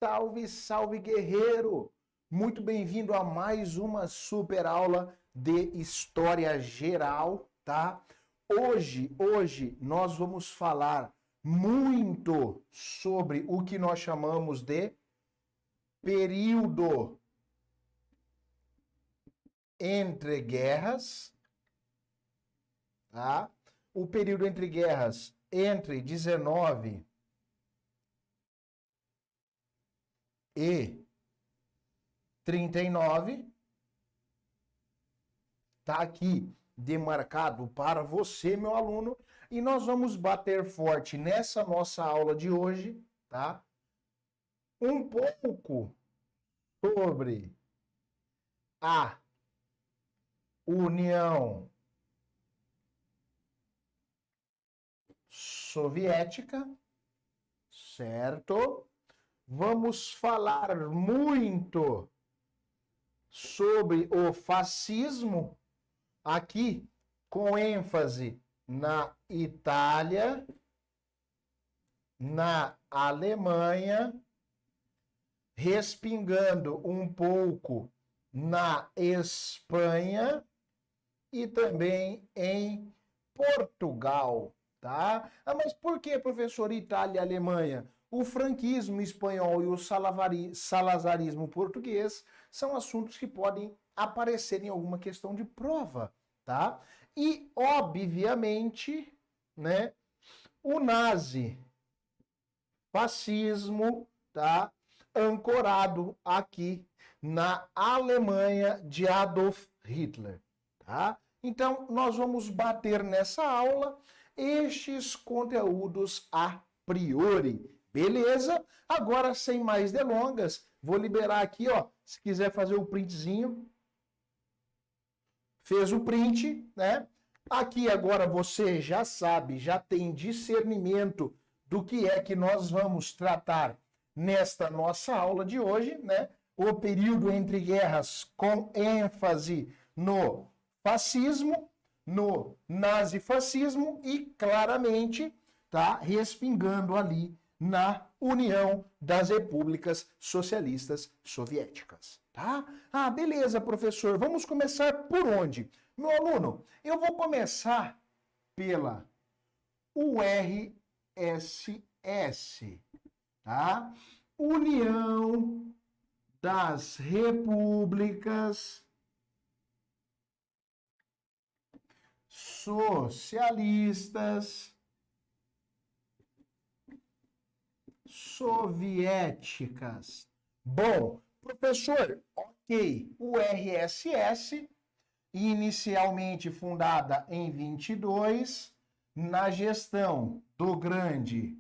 Salve, salve, guerreiro! Muito bem-vindo a mais uma super aula de História Geral, tá? Hoje nós vamos falar muito sobre o que nós chamamos de período entre guerras, tá? O período entre guerras entre 19 e 39, tá aqui demarcado para você, meu aluno, e nós vamos bater forte nessa nossa aula de hoje, tá? Um pouco sobre a União Soviética, certo? Vamos falar muito sobre o fascismo, aqui com ênfase na Itália, na Alemanha, respingando um pouco na Espanha e também em Portugal, tá? Ah, mas por que, professor, Itália e Alemanha? O franquismo espanhol e o salazarismo português são assuntos que podem aparecer em alguma questão de prova, tá? E, obviamente, né, o nazifascismo, tá? Ancorado aqui na Alemanha de Adolf Hitler, tá? Então, nós vamos bater nessa aula estes conteúdos a priori. Beleza? Agora, sem mais delongas, vou liberar aqui, ó, se quiser fazer o printzinho. Fez o print, né? Aqui agora você já sabe, já tem discernimento do que é que nós vamos tratar nesta nossa aula de hoje, né? O período entre guerras com ênfase no fascismo, no nazifascismo e claramente, tá, respingando ali na União das Repúblicas Socialistas Soviéticas, tá? Ah, beleza, professor. Vamos começar por onde? Meu aluno, eu vou começar pela URSS, tá? União das Repúblicas Socialistas Soviéticas. Bom, professor, ok, o URSS, inicialmente fundada em 22, na gestão do grande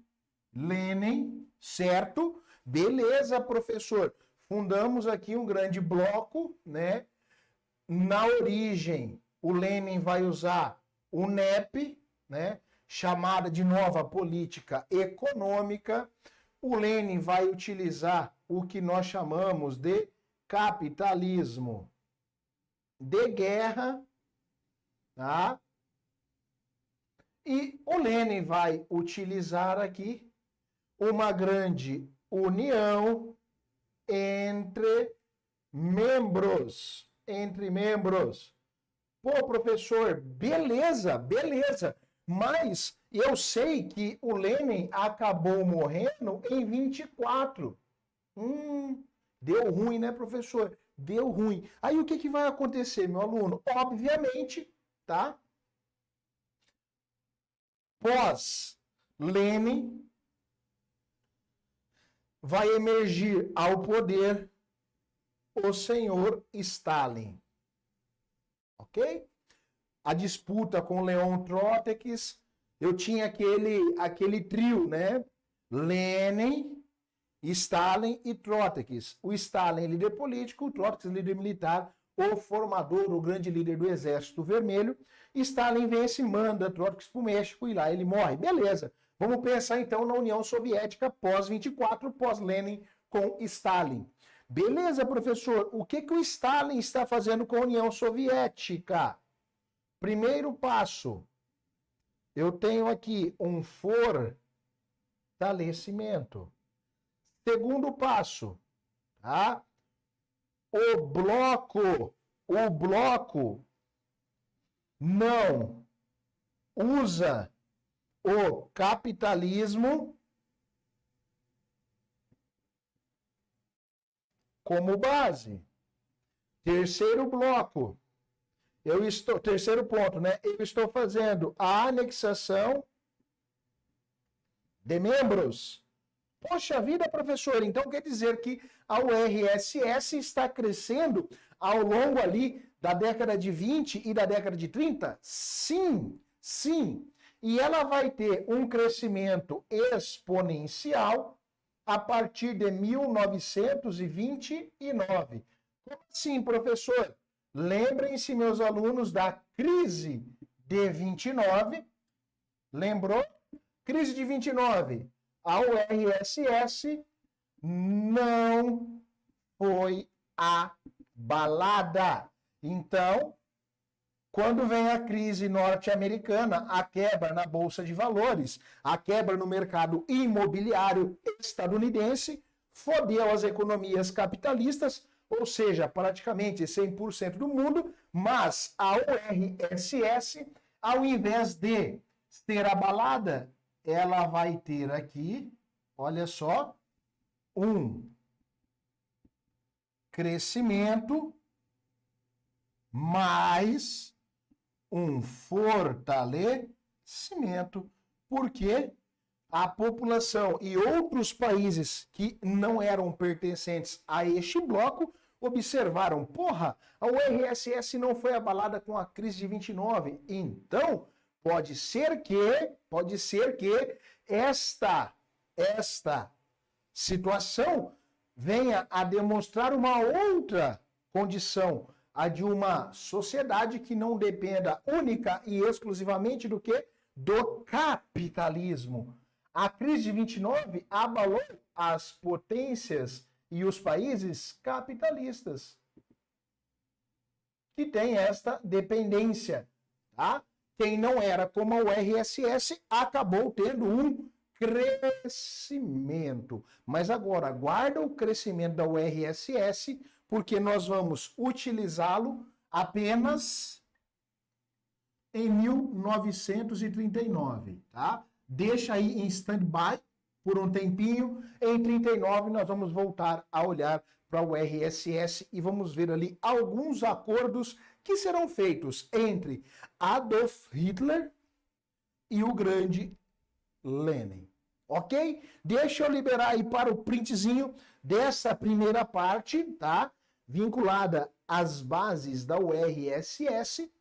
Lenin, certo? Beleza, professor. Fundamos aqui um grande bloco, né? Na origem, o Lenin vai usar o NEP, né? Chamada de nova política econômica. O Lenin vai utilizar o que nós chamamos de capitalismo de guerra, tá? E o Lenin vai utilizar aqui uma grande união entre membros. Pô, professor, beleza, beleza. Mas eu sei que o Lenin acabou morrendo em 24. Deu ruim, né, professor? Deu ruim. Aí o que vai acontecer, meu aluno? Obviamente, tá? Pós-Lenin, vai emergir ao poder o senhor Stalin. Ok? A disputa com Leon Trotsky, eu tinha aquele trio, né? Lenin, Stalin e Trotsky. O Stalin, líder político, o Trotsky, líder militar, o formador, o grande líder do Exército Vermelho. Stalin vence, manda Trotsky para o México e lá ele morre. Beleza. Vamos pensar então na União Soviética pós-24, pós-Lenin com Stalin. Beleza, professor. O que o Stalin está fazendo com a União Soviética? Primeiro passo. Eu tenho aqui um fortalecimento. Segundo passo, tá? O bloco não usa o capitalismo como base. Terceiro bloco, terceiro ponto, né? Eu estou fazendo a anexação de membros. Poxa vida, professor, então quer dizer que a URSS está crescendo ao longo ali da década de 20 e da década de 30? Sim, sim. E ela vai ter um crescimento exponencial a partir de 1929. Como assim, professor? Lembrem-se, meus alunos, da crise de 29. Lembrou? Crise de 29. A URSS não foi abalada. Então, quando vem a crise norte-americana, a quebra na Bolsa de Valores, a quebra no mercado imobiliário estadunidense, fodeu as economias capitalistas, ou seja, praticamente 100% do mundo, mas a URSS, ao invés de ser abalada, ela vai ter aqui, olha só, um crescimento mais um fortalecimento, porque a população e outros países que não eram pertencentes a este bloco observaram, porra, a URSS não foi abalada com a crise de 29, então pode ser que esta situação venha a demonstrar uma outra condição, a de uma sociedade que não dependa única e exclusivamente do que? Do capitalismo. A crise de 29 abalou as potências e os países capitalistas que têm esta dependência, tá? Quem não era como a URSS acabou tendo um crescimento. Mas agora, guarda o crescimento da URSS, porque nós vamos utilizá-lo apenas em 1939, tá? Deixa aí em stand-by por um tempinho. Em 39 nós vamos voltar a olhar para o URSS e vamos ver ali alguns acordos que serão feitos entre Adolf Hitler e o grande Lenin. Ok? Deixa eu liberar aí para o printzinho dessa primeira parte, tá? Vinculada às bases da URSS,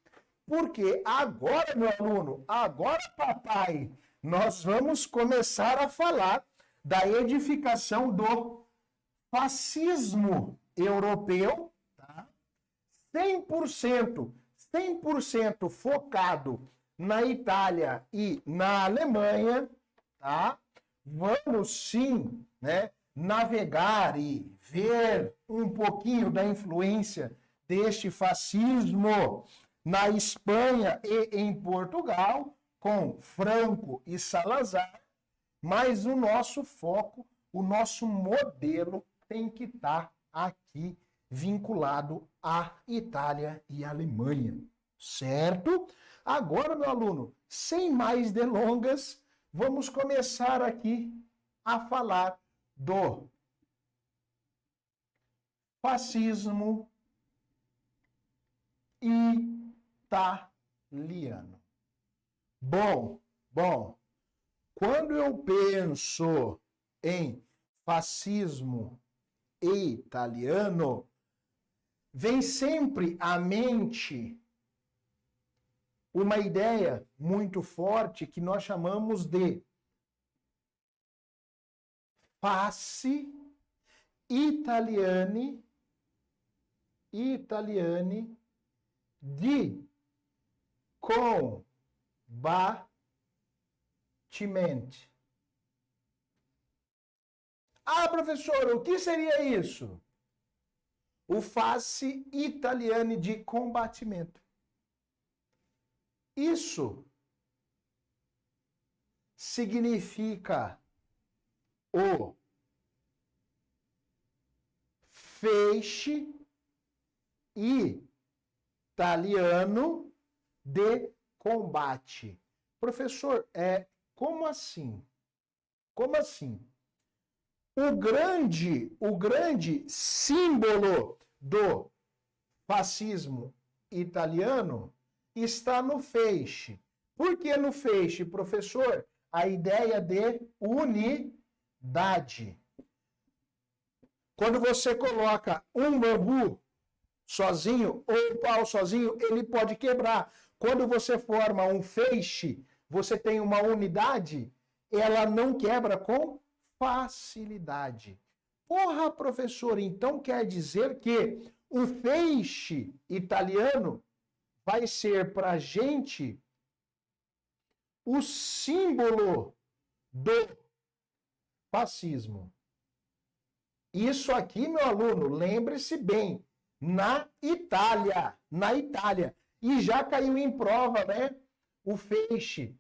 porque agora, meu aluno, agora, papai, nós vamos começar a falar da edificação do fascismo europeu, tá? 100% focado na Itália e na Alemanha, tá? Vamos sim, né, navegar e ver um pouquinho da influência deste fascismo na Espanha e em Portugal, com Franco e Salazar, mas o nosso foco, o nosso modelo tem que estar aqui vinculado à Itália e à Alemanha, certo? Agora, meu aluno, sem mais delongas, vamos começar aqui a falar do fascismo italiano. Bom, quando eu penso em fascismo italiano, vem sempre à mente uma ideia muito forte que nós chamamos de fasci italiani di combattimento. Ah, professor, o que seria isso? O fasci italiani di combattimento. Isso significa o feixe italiano de combate. Professor, como assim? Como assim? O grande símbolo do fascismo italiano está no feixe. Por que no feixe, professor? A ideia de unidade. Quando você coloca um bambu sozinho ou um pau sozinho, ele pode quebrar. Quando você forma um feixe, você tem uma unidade, ela não quebra com facilidade. Porra, professor, então quer dizer que o feixe italiano vai ser para a gente o símbolo do fascismo. Isso aqui, meu aluno, lembre-se bem, na Itália. E já caiu em prova, né? O feixe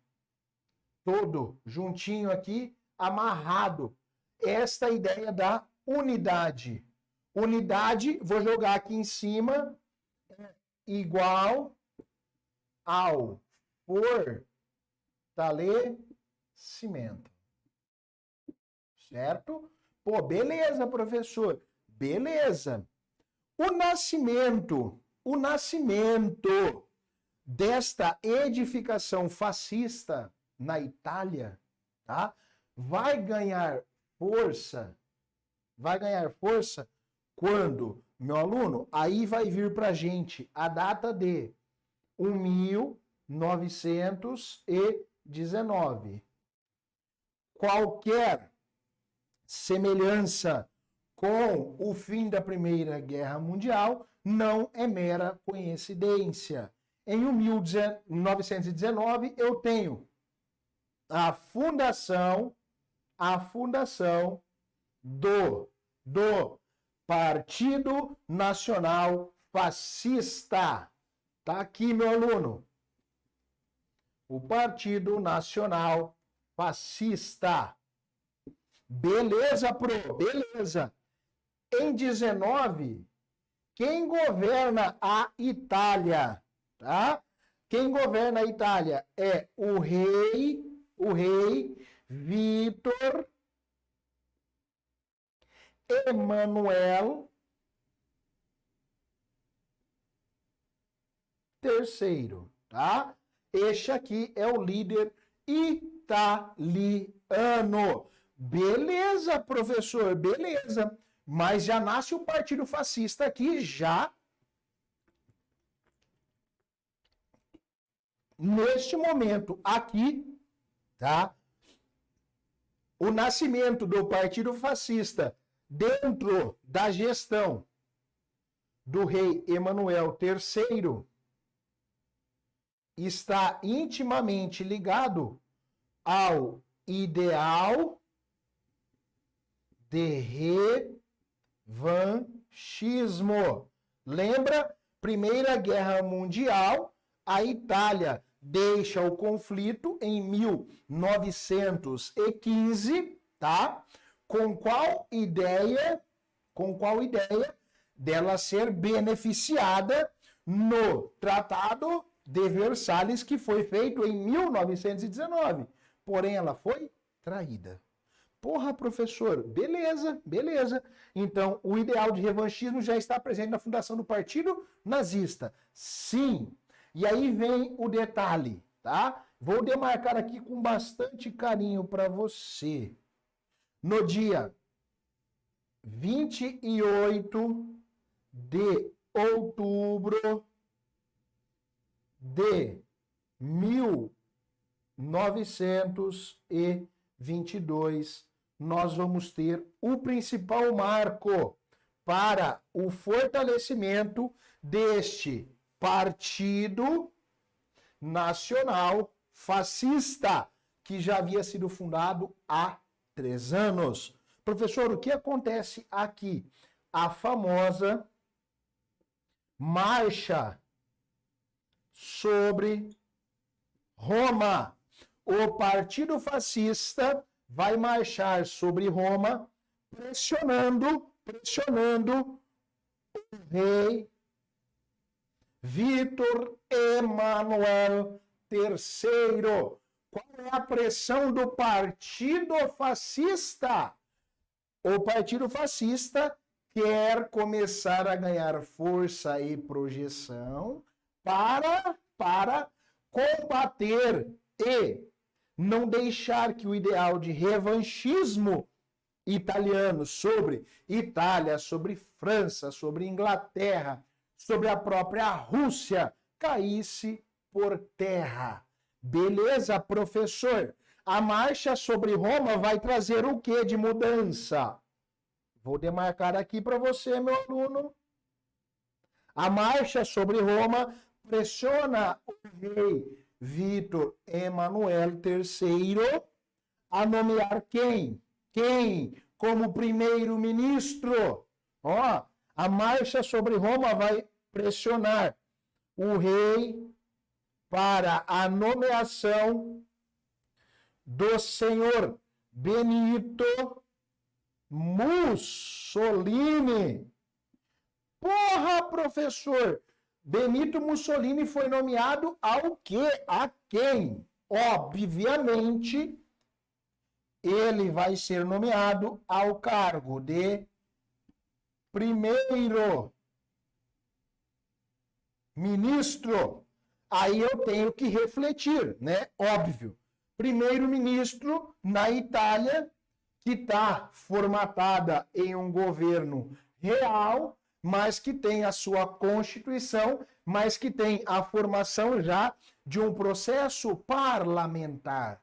todo juntinho aqui, amarrado. Esta ideia da unidade. Unidade, vou jogar aqui em cima, igual ao fortalecimento. Certo? Pô, beleza, professor. Beleza. O nascimento desta edificação fascista na Itália, tá? Vai ganhar força quando, meu aluno, aí vai vir para a gente a data de 1919. Qualquer semelhança com o fim da Primeira Guerra Mundial não é mera coincidência. Em 1919, eu tenho a fundação do Partido Nacional Fascista. Tá aqui, meu aluno. O Partido Nacional Fascista. Beleza, beleza. Em 19, quem governa a Itália, tá? Quem governa a Itália é o rei Vítor Emanuel III, tá? Este aqui é o líder italiano. Beleza, professor, beleza. Mas já nasce o Partido Fascista aqui, já neste momento aqui, tá? O nascimento do Partido Fascista dentro da gestão do rei Emanuel III está intimamente ligado ao ideal de revanchismo. Lembra? Primeira Guerra Mundial, a Itália deixa o conflito em 1915, tá? Com qual ideia dela ser beneficiada no Tratado de Versalhes, que foi feito em 1919. Porém, ela foi traída. Porra, professor, beleza. Então, o ideal de revanchismo já está presente na fundação do Partido Nazista. Sim. E aí vem o detalhe, tá? Vou demarcar aqui com bastante carinho para você. No dia 28 de outubro de 1922, nós vamos ter o principal marco para o fortalecimento deste Partido Nacional Fascista, que já havia sido fundado há 3 anos. Professor, o que acontece aqui? A famosa Marcha sobre Roma. O Partido Fascista vai marchar sobre Roma, pressionando rei Vítor Emanuel III. Qual é a pressão do Partido Fascista? O Partido Fascista quer começar a ganhar força e projeção para combater e não deixar que o ideal de revanchismo italiano sobre Itália, sobre França, sobre Inglaterra, sobre a própria Rússia caísse por terra. Beleza, professor? A marcha sobre Roma vai trazer o que de mudança? Vou demarcar aqui para você, meu aluno. A marcha sobre Roma pressiona o rei Vítor Emanuel III a nomear quem? Quem como primeiro-ministro? Ó, a marcha sobre Roma vai pressionar o rei para a nomeação do senhor Benito Mussolini. Porra, professor! Benito Mussolini foi nomeado ao quê? A quem? Obviamente, ele vai ser nomeado ao cargo de primeiro-ministro. Aí eu tenho que refletir, né? Óbvio. Primeiro-ministro na Itália, que está formatada em um governo real, mas que tem a sua Constituição, mas que tem a formação já de um processo parlamentar.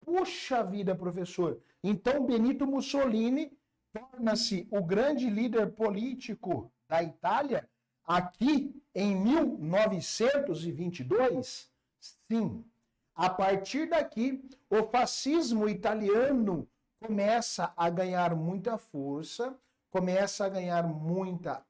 Puxa vida, professor. Então, Benito Mussolini torna-se o grande líder político da Itália aqui em 1922? Sim. A partir daqui, o fascismo italiano começa a ganhar muita força, começa a ganhar muita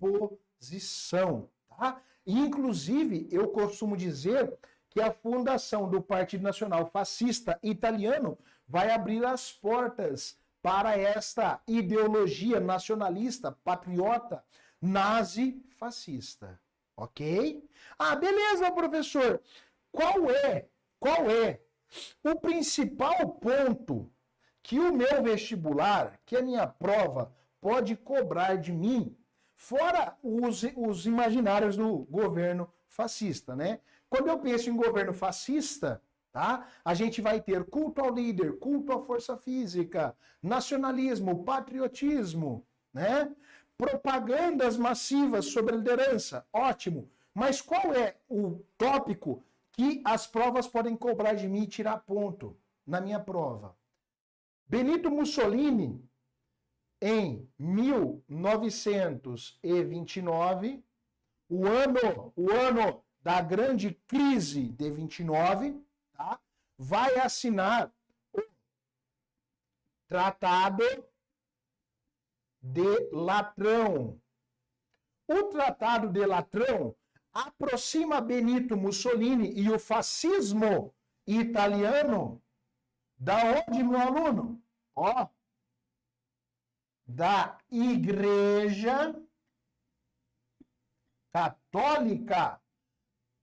exposição, tá? Inclusive, eu costumo dizer que a fundação do Partido Nacional Fascista Italiano vai abrir as portas para esta ideologia nacionalista, patriota, nazi-fascista. Ok? Ah, beleza, professor. Qual é o principal ponto que o meu vestibular, que a minha prova, pode cobrar de mim, fora os imaginários do governo fascista, né? Quando eu penso em governo fascista, tá? A gente vai ter culto ao líder, culto à força física, nacionalismo, patriotismo, né? Propagandas massivas sobre a liderança, ótimo. Mas qual é o tópico que as provas podem cobrar de mim e tirar ponto na minha prova? Benito Mussolini, em 1929, o ano da grande crise de 29, tá? Vai assinar o Tratado de Latrão. O Tratado de Latrão aproxima Benito Mussolini e o fascismo italiano da onde, meu aluno? Ó, da Igreja Católica.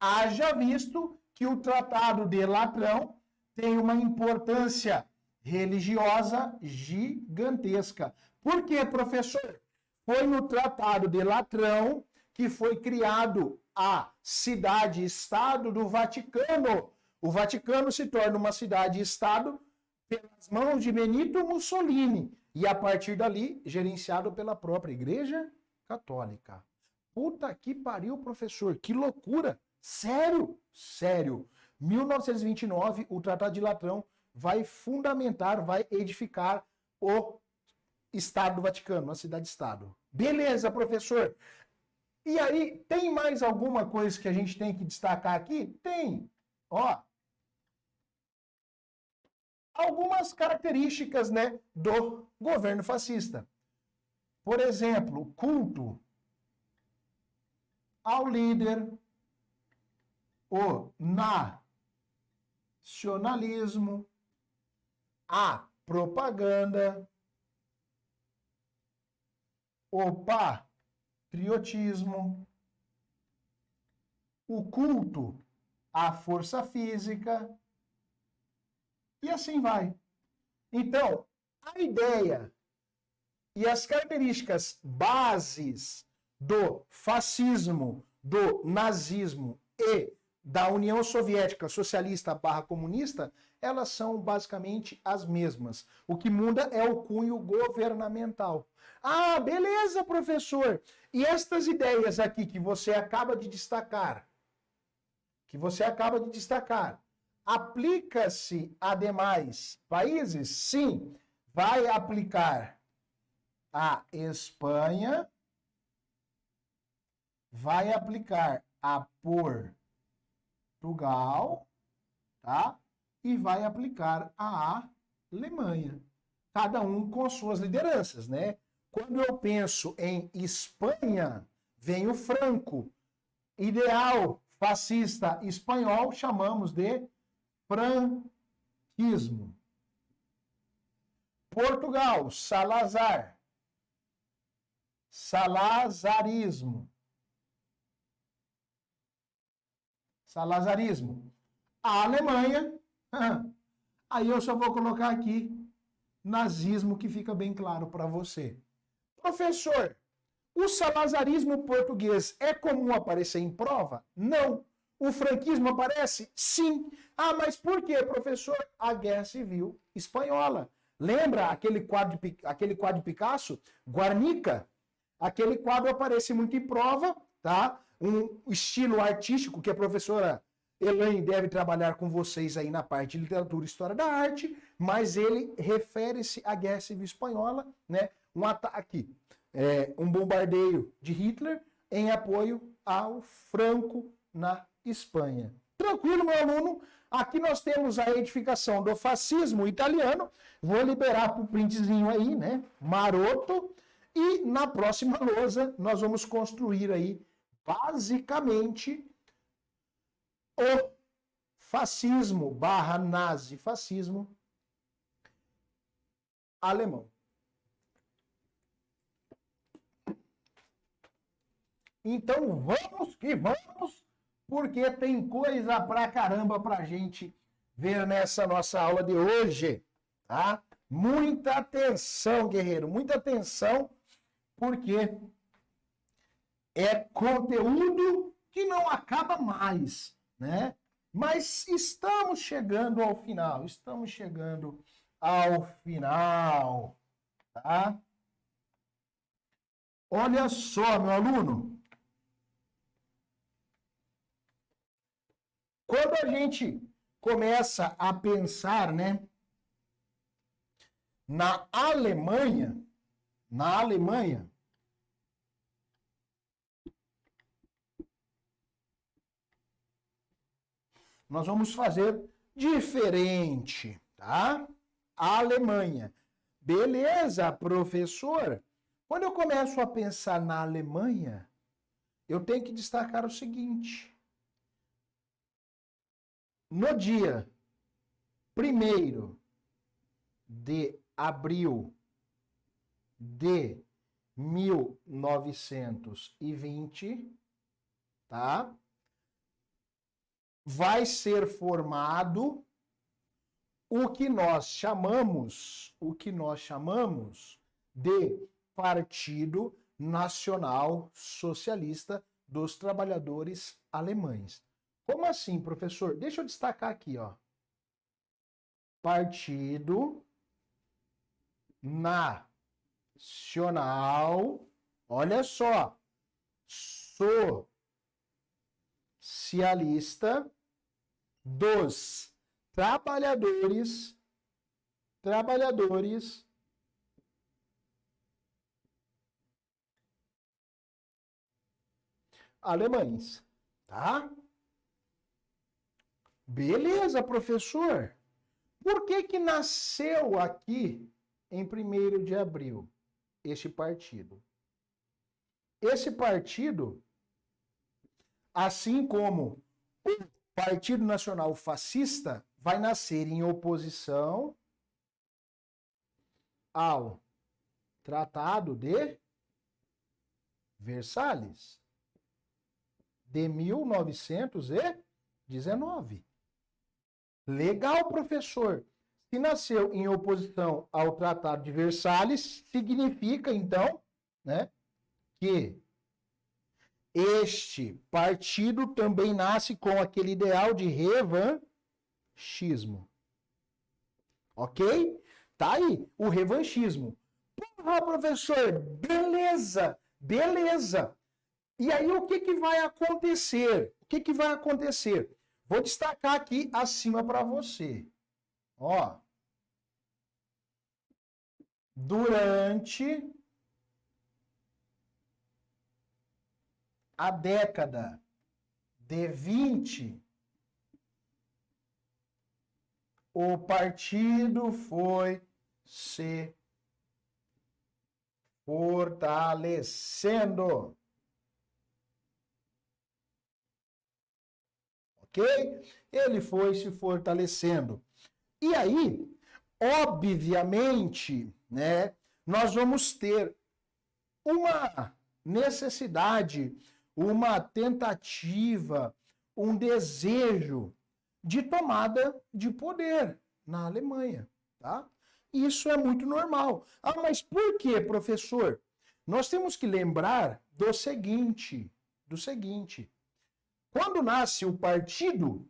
Haja visto que o Tratado de Latrão tem uma importância religiosa gigantesca. Por quê, professor? Foi no Tratado de Latrão que foi criado a cidade-estado do Vaticano. O Vaticano se torna uma cidade-estado pelas mãos de Benito Mussolini e a partir dali gerenciado pela própria Igreja Católica. Puta que pariu, professor, que loucura! Sério? Sério. 1929, o Tratado de Latrão vai fundamentar, vai edificar o Estado do Vaticano, a cidade-estado. Beleza, professor. E aí, tem mais alguma coisa que a gente tem que destacar aqui? Tem. Ó, algumas características, né, do governo fascista. Por exemplo, culto ao líder, o nacionalismo, a propaganda, o patriotismo, o culto à força física, e assim vai. Então, a ideia e as características bases do fascismo, do nazismo e da União Soviética Socialista barra comunista, elas são basicamente as mesmas. O que muda é o cunho governamental. Ah, beleza, professor. E estas ideias aqui que você acaba de destacar, aplica-se a demais países? Sim, vai aplicar a Espanha, vai aplicar a Portugal, tá? E vai aplicar a Alemanha. Cada um com suas lideranças, né? Quando eu penso em Espanha, vem o Franco. Ideal fascista espanhol chamamos de franquismo. Portugal, Salazar. Salazarismo. Salazarismo. A Alemanha, aí eu só vou colocar aqui nazismo, que fica bem claro para você. Professor, o salazarismo português é comum aparecer em prova? Não. O franquismo aparece? Sim. Ah, mas por quê, professor? A Guerra Civil Espanhola. Lembra aquele quadro de Picasso? Guernica? Aquele quadro aparece muito em prova, tá? Um estilo artístico que a professora Elaine deve trabalhar com vocês aí na parte de literatura e história da arte, mas ele refere-se à Guerra Civil Espanhola, né? Um ataque, um bombardeio de Hitler em apoio ao Franco na Espanha. Tranquilo, meu aluno? Aqui nós temos a edificação do fascismo italiano. Vou liberar para o printzinho aí, né? Maroto. E na próxima lousa nós vamos construir aí, basicamente, o fascismo barra nazifascismo alemão. Então vamos que vamos, porque tem coisa pra caramba pra gente ver nessa nossa aula de hoje, tá? Muita atenção, guerreiro, muita atenção, porque é conteúdo que não acaba mais, né? Mas estamos chegando ao final, tá? Olha só, meu aluno. Quando a gente começa a pensar, né, na Alemanha, nós vamos fazer diferente, tá? A Alemanha. Beleza, professor? Quando eu começo a pensar na Alemanha, eu tenho que destacar o seguinte. No dia 1º de abril de 1920, tá? Vai ser formado o que nós chamamos de Partido Nacional Socialista dos Trabalhadores Alemães. Como assim, professor? Deixa eu destacar aqui, ó. Partido Nacional, olha só, Socialista dos trabalhadores alemães, tá? Beleza, professor? Por que nasceu aqui em 1º de abril este partido? Esse partido, assim como o Partido Nacional Fascista, vai nascer em oposição ao Tratado de Versalhes, de 1919. Legal, professor. Se nasceu em oposição ao Tratado de Versalhes, significa, então, né, que este partido também nasce com aquele ideal de revanchismo. Ok? Tá aí, o revanchismo. Porra, professor, beleza, beleza. E aí, o que vai acontecer? O que vai acontecer? Vou destacar aqui acima para você. Ó. Durante a década de 20, o partido foi se fortalecendo. Ok? Ele foi se fortalecendo. E aí, obviamente, né, nós vamos ter uma necessidade, uma tentativa, um desejo de tomada de poder na Alemanha, tá? Isso é muito normal. Ah, mas por quê, professor? Nós temos que lembrar do seguinte, quando nasce o Partido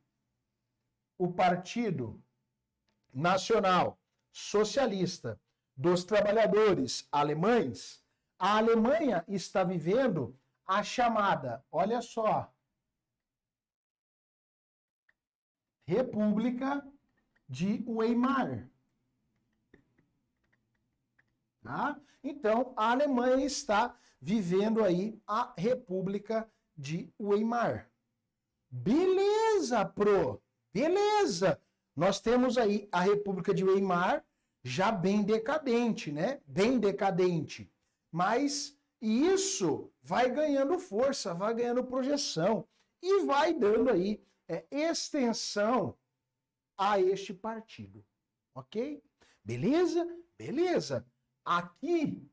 Nacional Socialista dos Trabalhadores Alemães, a Alemanha está vivendo a chamada, olha só, República de Weimar. Tá? Então, a Alemanha está vivendo aí a República de Weimar. Beleza, pro! Beleza! Nós temos aí a República de Weimar já bem decadente, né? Bem decadente. Mas isso vai ganhando força, vai ganhando projeção e vai dando aí extensão a este partido. Ok? Beleza? Beleza. Aqui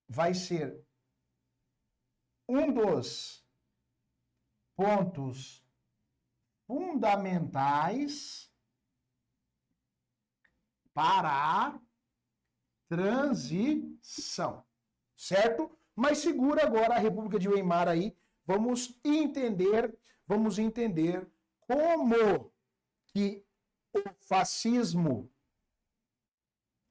vai ser um dos pontos fundamentais para a transição, certo? Mas segura agora a República de Weimar aí, vamos entender como que o fascismo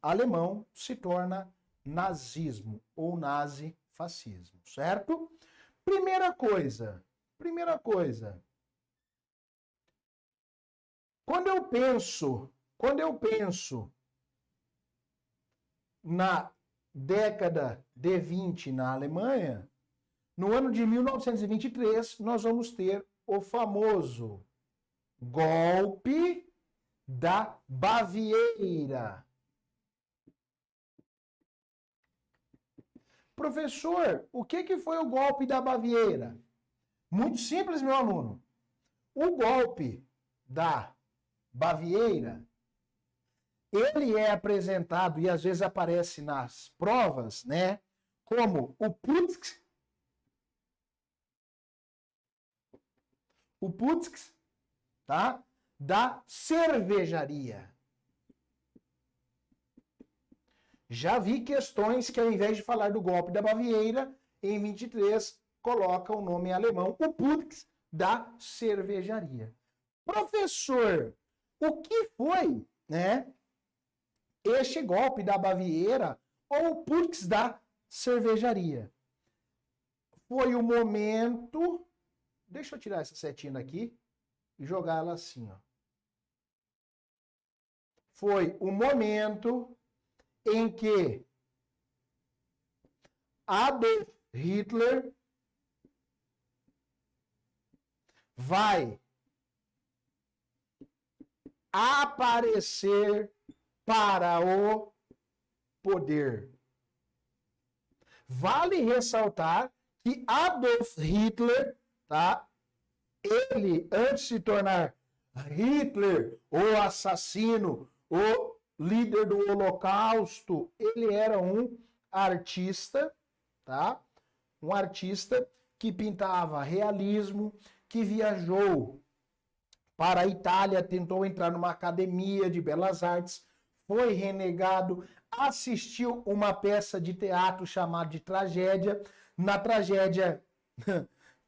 alemão se torna nazismo ou nazifascismo, certo? Primeira coisa, quando eu penso na década de 20 na Alemanha, no ano de 1923, nós vamos ter o famoso golpe da Baviera. Professor, o que foi o golpe da Baviera? Muito simples, meu aluno. O golpe da Baviera, ele é apresentado e às vezes aparece nas provas, né, como o Putsch, tá, da cervejaria. Já vi questões que ao invés de falar do golpe da Baviera, em 23 coloca o nome em alemão, o Putsch da cervejaria. Professor, o que foi, né, este golpe da Baviera ou o Putsch da cervejaria? Foi o momento, deixa eu tirar essa setinha daqui e jogar ela assim, ó. Foi o momento em que Adolf Hitler vai aparecer para o poder. Vale ressaltar que Adolf Hitler, tá? Ele, antes de se tornar Hitler, o assassino, o líder do Holocausto, ele era um artista, tá? Um artista que pintava realismo, que viajou para a Itália, tentou entrar numa academia de belas artes, foi renegado, assistiu uma peça de teatro chamada de Tragédia. Na tragédia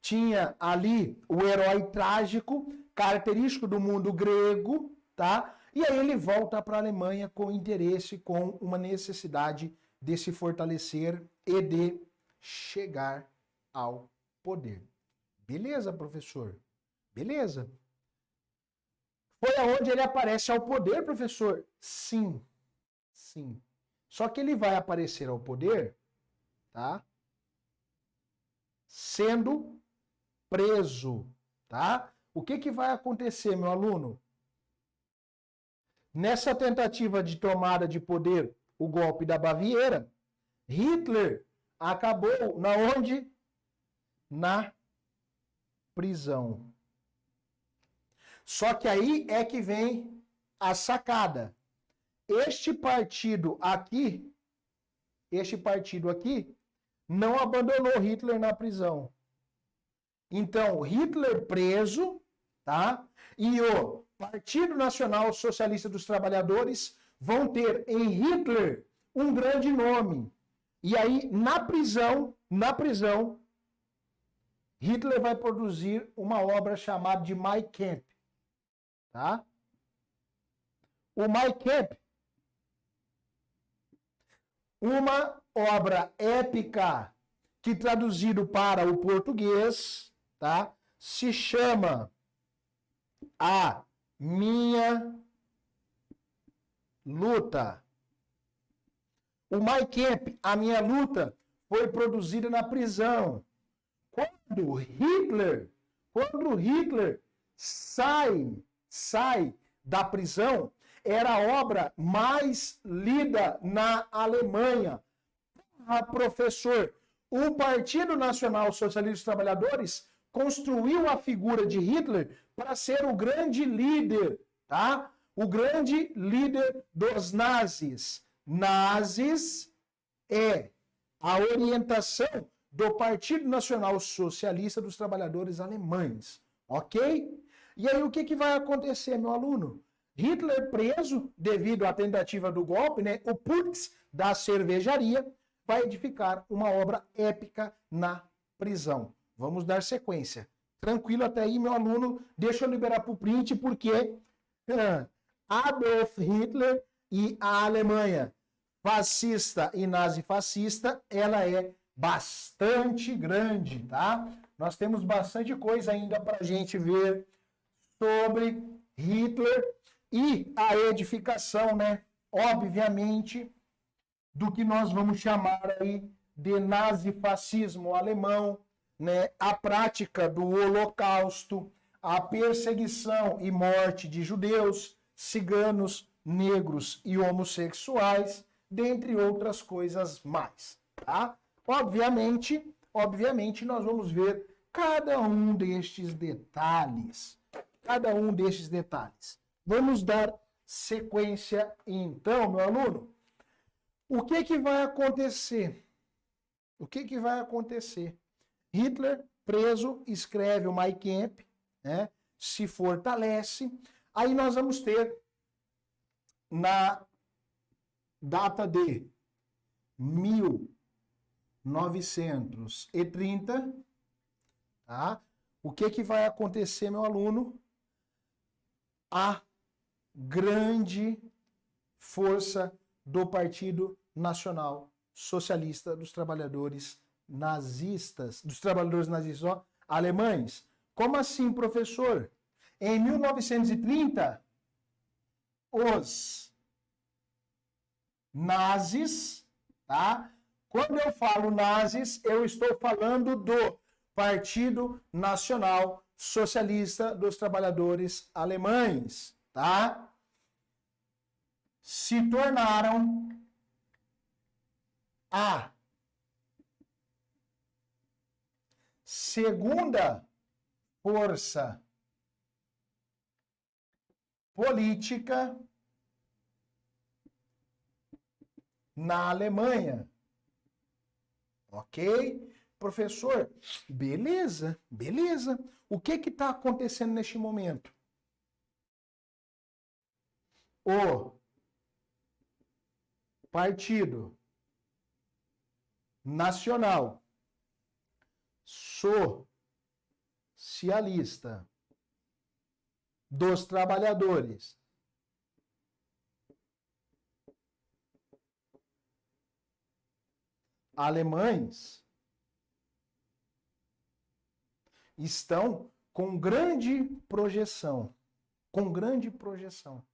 tinha ali o herói trágico, característico do mundo grego, tá? E aí ele volta para a Alemanha com interesse, com uma necessidade de se fortalecer e de chegar ao poder. Beleza, professor? Beleza. Foi aonde ele aparece ao poder, professor? Sim. Sim. Só que ele vai aparecer ao poder, tá? Sendo preso, tá? O que vai acontecer, meu aluno? Nessa tentativa de tomada de poder, o golpe da Baviera, Hitler acabou na onde? Na prisão. Só que aí é que vem a sacada. Este partido aqui, não abandonou Hitler na prisão. Então, Hitler preso, tá? E o Partido Nacional Socialista dos Trabalhadores vão ter em Hitler um grande nome. E aí, na prisão, Hitler vai produzir uma obra chamada de Mein Kampf, tá? O Mein Kampf, uma obra épica que traduzido para o português, tá? Se chama A Minha Luta. O Mein Kampf, A Minha Luta, foi produzida na prisão. Quando Hitler sai da prisão, era a obra mais lida na Alemanha. Ah, professor, o Partido Nacional Socialista dos Trabalhadores construiu a figura de Hitler para ser o grande líder, tá? O grande líder dos nazis. Nazis é a orientação do Partido Nacional Socialista dos Trabalhadores Alemães, ok? E aí o que vai acontecer, meu aluno? Hitler preso devido à tentativa do golpe, né? O Putz da cervejaria vai edificar uma obra épica na prisão. Vamos dar sequência. Tranquilo até aí, meu aluno. Deixa eu liberar para o print, porque Adolf Hitler e a Alemanha fascista e nazifascista, ela é bastante grande, tá? Nós temos bastante coisa ainda para a gente ver sobre Hitler e a edificação, né? Obviamente, do que nós vamos chamar aí de nazifascismo alemão, né? A prática do Holocausto, a perseguição e morte de judeus, ciganos, negros e homossexuais, dentre outras coisas mais, tá? Obviamente, nós vamos ver cada um destes detalhes. Vamos dar sequência, então, meu aluno. O que vai acontecer? Hitler, preso, escreve o Mein Kampf, né? Se fortalece. Aí nós vamos ter, na data de 1930, tá? O que vai acontecer, meu aluno? A grande força do Partido Nacional Socialista dos Trabalhadores Nazistas, ó, alemães. Como assim, professor? Em 1930, os nazis, tá? Quando eu falo nazis, eu estou falando do Partido Nacional Socialista dos Trabalhadores Alemães, tá? Se tornaram a segunda força política na Alemanha. Ok? Professor, beleza, beleza. O que está acontecendo neste momento? O Partido Nacional Socialista dos Trabalhadores Alemães estão com grande projeção. Com grande projeção.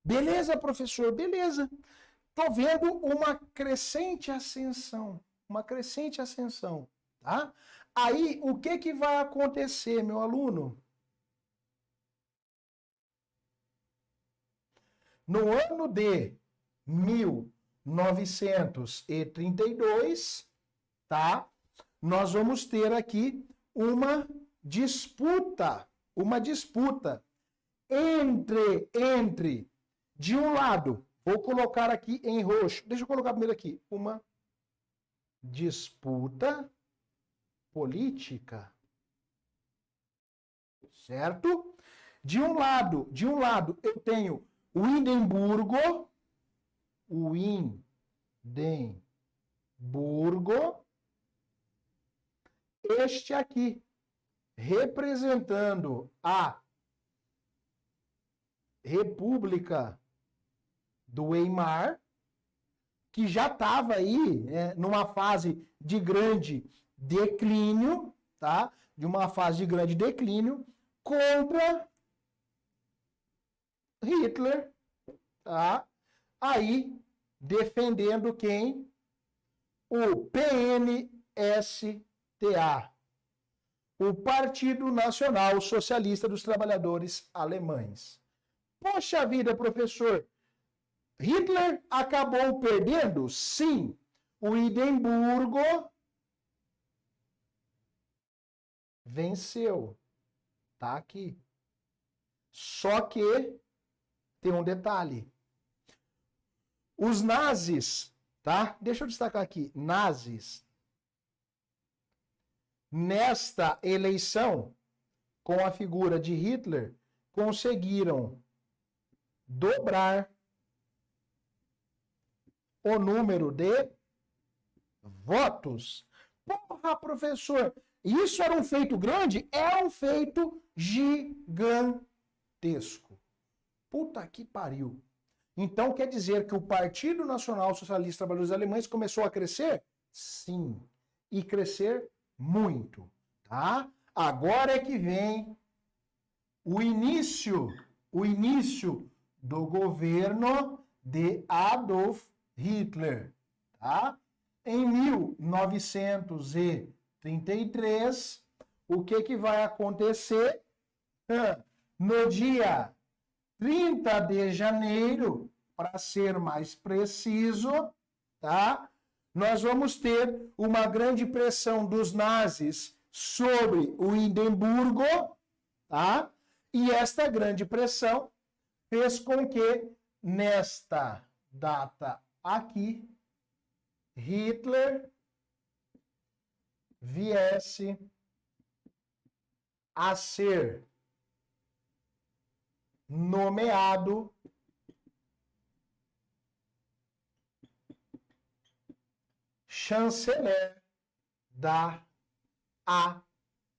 Beleza, professor, beleza. Estou vendo uma crescente ascensão. Uma crescente ascensão, tá? Aí, o que vai acontecer, meu aluno? No ano de 1932, tá? Nós vamos ter aqui uma disputa entre de um lado, vou colocar aqui em roxo, deixa eu colocar primeiro aqui, uma disputa política, certo? De um lado eu tenho o Hindenburgo, este aqui, representando a República do Weimar, que já estava aí numa fase de grande declínio, tá? De uma fase de grande declínio, contra Hitler, tá? Aí, defendendo quem? O PNSTA, o Partido Nacional Socialista dos Trabalhadores Alemães. Poxa vida, professor, Hitler acabou perdendo? Sim. O Hindenburgo venceu. Tá aqui. Só que tem um detalhe. Os nazis, tá? Deixa eu destacar aqui. Nazis, nesta eleição, com a figura de Hitler, conseguiram dobrar o número de votos. Porra, professor, isso era um feito grande? É um feito gigantesco. Puta que pariu. Então quer dizer que o Partido Nacional Socialista dos Trabalhadores Alemães começou a crescer? Sim. E crescer muito, tá? Agora é que vem o início do governo de Adolf Hitler, tá? Em 1933, o que vai acontecer? No dia 30 de janeiro, para ser mais preciso, tá? Nós vamos ter uma grande pressão dos nazis sobre o Hindenburgo, tá? E esta grande pressão fez com que, nesta data aqui, Hitler viesse a ser nomeado chanceler da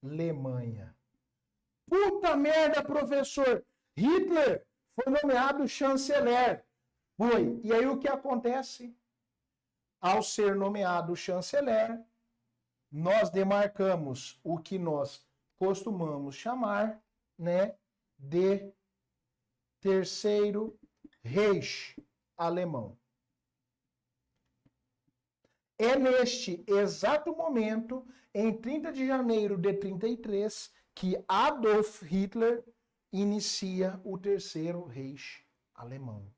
Alemanha. Puta merda, professor! Hitler foi nomeado chanceler. Foi. E aí o que acontece? Ao ser nomeado chanceler, nós demarcamos o que nós costumamos chamar, né, de Terceiro Reich alemão. É neste exato momento, em 30 de janeiro de 33, que Adolf Hitler inicia o Terceiro Reich alemão.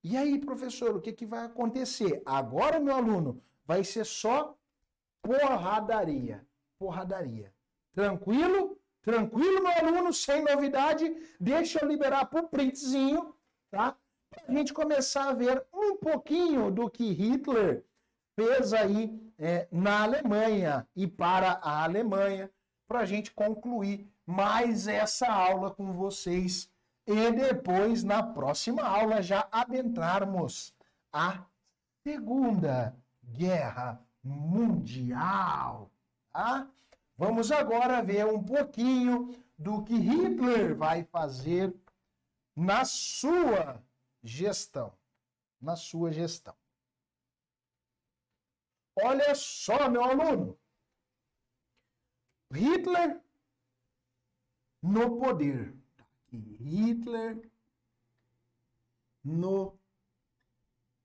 E aí, professor, o que vai acontecer? Agora, meu aluno, vai ser só porradaria. Porradaria. Tranquilo? Tranquilo, meu aluno? Sem novidade? Deixa eu liberar para o printzinho, tá? Para a gente começar a ver um pouquinho do que Hitler fez aí na Alemanha e para a Alemanha, para a gente concluir mais essa aula com vocês e depois, na próxima aula, já adentrarmos a Segunda Guerra Mundial. Tá? Vamos agora ver um pouquinho do que Hitler vai fazer na sua gestão. Na sua gestão. Olha só, meu aluno. Hitler no poder. Hitler no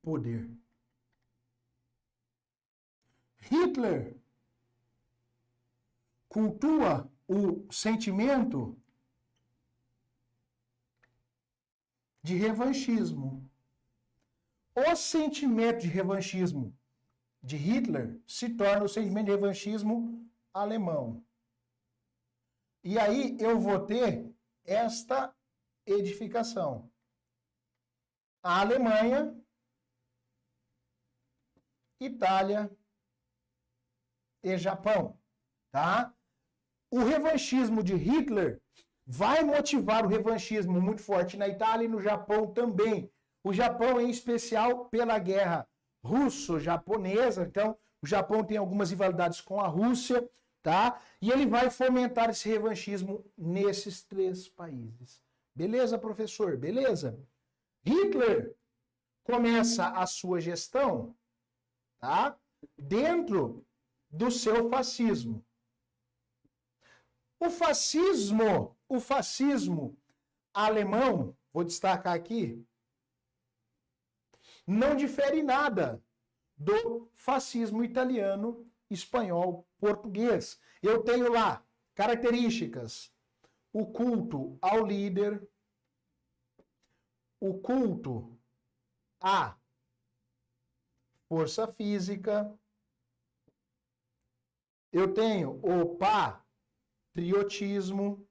poder. Hitler cultua o sentimento de revanchismo. O sentimento de revanchismo de Hitler se torna o sentimento de revanchismo alemão. E aí eu vou ter esta edificação. A Alemanha, Itália e Japão, tá? O revanchismo de Hitler vai motivar o revanchismo muito forte na Itália e no Japão também. O Japão, em especial, pela guerra russo-japonesa. Então, o Japão tem algumas rivalidades com a Rússia, tá? E ele vai fomentar esse revanchismo nesses 3 países. Beleza, professor? Beleza? Hitler começa a sua gestão, tá? Dentro do seu fascismo. O fascismo alemão, vou destacar aqui, não difere nada do fascismo italiano, espanhol, português. Eu tenho lá características: o culto ao líder, o culto à força física, eu tenho o patriotismo,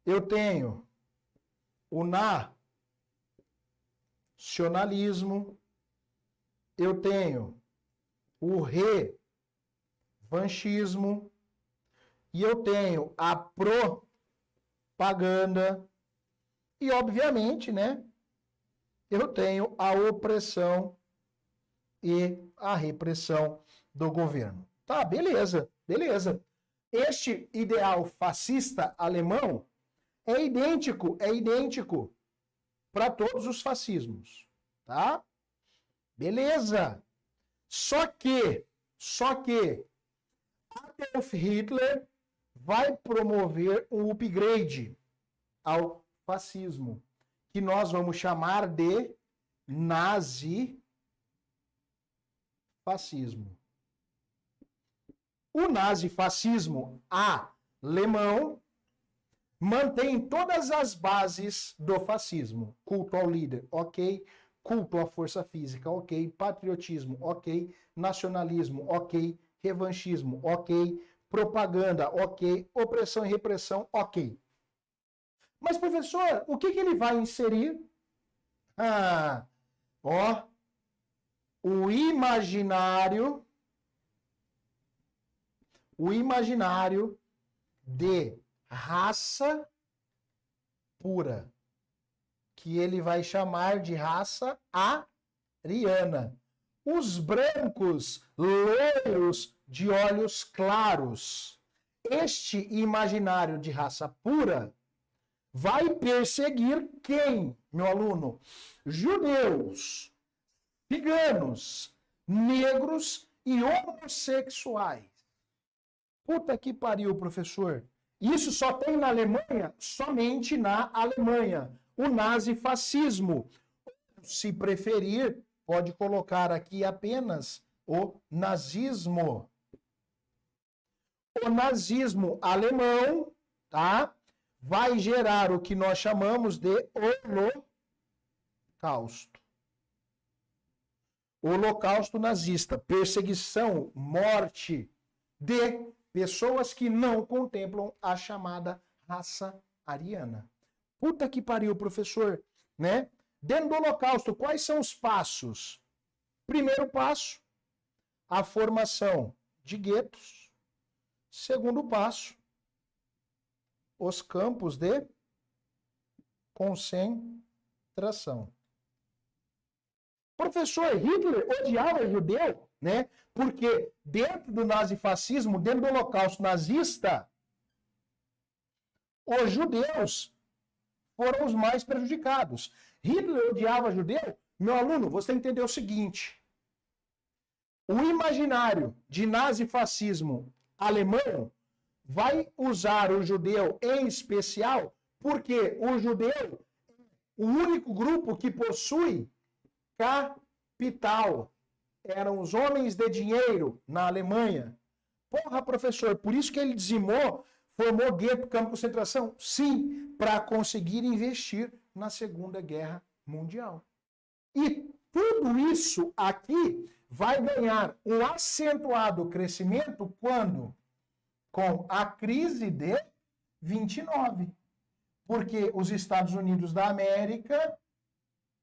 eu tenho o nacionalismo, eu tenho o revanchismo e eu tenho a propaganda e, obviamente, né, eu tenho a opressão e a repressão do governo. Tá, beleza, beleza. Este ideal fascista alemão é idêntico para todos os fascismos, tá? Beleza. Só que Adolf Hitler vai promover um upgrade ao fascismo, que nós vamos chamar de nazifascismo. O nazifascismo alemão mantém todas as bases do fascismo. Culto ao líder, ok. Culto à força física, ok. Patriotismo, ok. Nacionalismo, ok. Revanchismo, ok. Propaganda, ok. Opressão e repressão, ok. Mas, professor, o que ele vai inserir? O imaginário de raça pura, que ele vai chamar de raça ariana. Os brancos, loiros, de olhos claros. Este imaginário de raça pura vai perseguir quem, meu aluno? Judeus, ciganos, negros e homossexuais. Puta que pariu, professor. Isso só tem na Alemanha? Somente na Alemanha. O nazifascismo. Se preferir, pode colocar aqui apenas o nazismo. O nazismo alemão, tá? Vai gerar o que nós chamamos de holocausto. Holocausto nazista, perseguição, morte de pessoas que não contemplam a chamada raça ariana. Puta que pariu, professor, né? Dentro do Holocausto, quais são os passos? Primeiro passo, a formação de guetos. Segundo passo, os campos de concentração. Professor, Hitler odiava judeu, né? Porque dentro do nazifascismo, dentro do holocausto nazista, os judeus foram os mais prejudicados. Hitler odiava judeu? Meu aluno, você tem que entender o seguinte. O imaginário de nazifascismo alemão vai usar o judeu em especial porque o judeu é o único grupo que possui capital. Eram os homens de dinheiro na Alemanha. Porra, professor, por isso que ele dizimou, formou gueto, campo de concentração? Sim, para conseguir investir na Segunda Guerra Mundial. E tudo isso aqui vai ganhar um acentuado crescimento quando? Com a crise de 29. Porque os Estados Unidos da América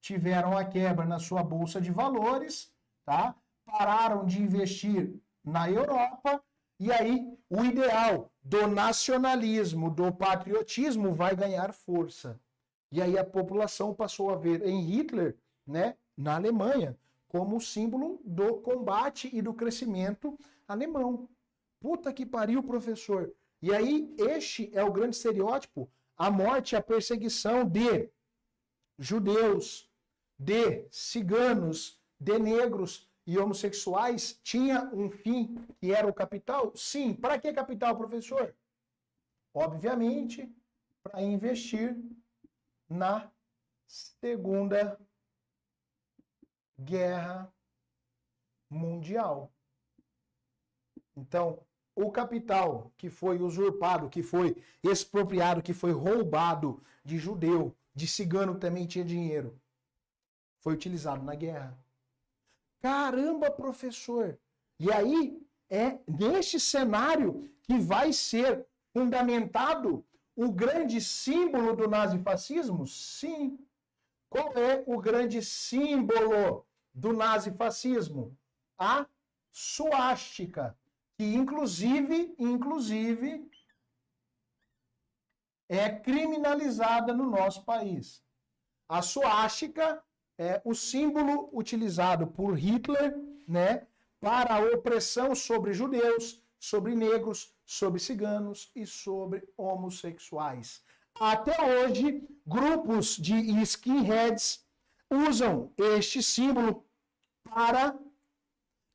tiveram a quebra na sua bolsa de valores, tá? Pararam de investir na Europa, e aí o ideal do nacionalismo, do patriotismo vai ganhar força. E aí a população passou a ver em Hitler, né, na Alemanha, como símbolo do combate e do crescimento alemão. Puta que pariu, professor. E aí este é o grande estereótipo, a morte, a perseguição de judeus, de ciganos, de negros e homossexuais tinha um fim, que era o capital? Sim. Para que capital, professor? Obviamente, para investir na Segunda Guerra Mundial. Então, o capital que foi usurpado, que foi expropriado, que foi roubado de judeu, de cigano que também tinha dinheiro, foi utilizado na guerra. Caramba, professor! E aí, é neste cenário que vai ser fundamentado o grande símbolo do nazifascismo? Sim. Qual é o grande símbolo do nazifascismo? A suástica, que inclusive é criminalizada no nosso país. A suástica é o símbolo utilizado por Hitler, né, para a opressão sobre judeus, sobre negros, sobre ciganos e sobre homossexuais. Até hoje, grupos de skinheads usam este símbolo para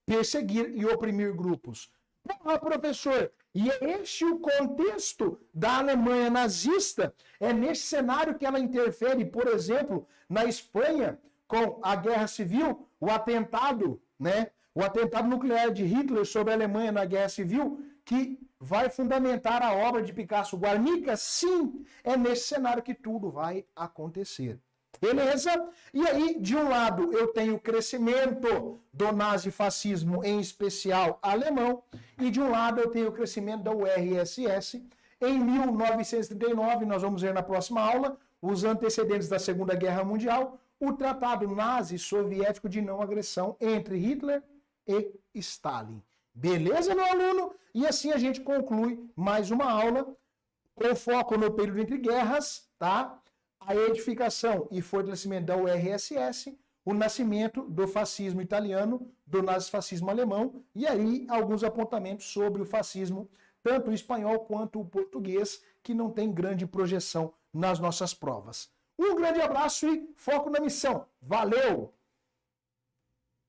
perseguir e oprimir grupos. Porra, professor, e é este o contexto da Alemanha nazista? É nesse cenário que ela interfere, por exemplo, na Espanha, com a Guerra Civil, o atentado, né? O atentado nuclear de Hitler sobre a Alemanha na Guerra Civil, que vai fundamentar a obra de Picasso, Guernica? Sim, é nesse cenário que tudo vai acontecer. Beleza? E aí, de um lado, eu tenho o crescimento do nazifascismo, em especial alemão, e de um lado eu tenho o crescimento da URSS. Em 1939, nós vamos ver na próxima aula, os antecedentes da Segunda Guerra Mundial, o Tratado Nazi-Soviético de Não Agressão entre Hitler e Stalin. Beleza, meu aluno? E assim a gente conclui mais uma aula com foco no período entre guerras, tá? A edificação e fortalecimento da URSS, o nascimento do fascismo italiano, do nazifascismo alemão, e aí alguns apontamentos sobre o fascismo, tanto o espanhol quanto o português, que não tem grande projeção nas nossas provas. Um grande abraço e foco na missão. Valeu!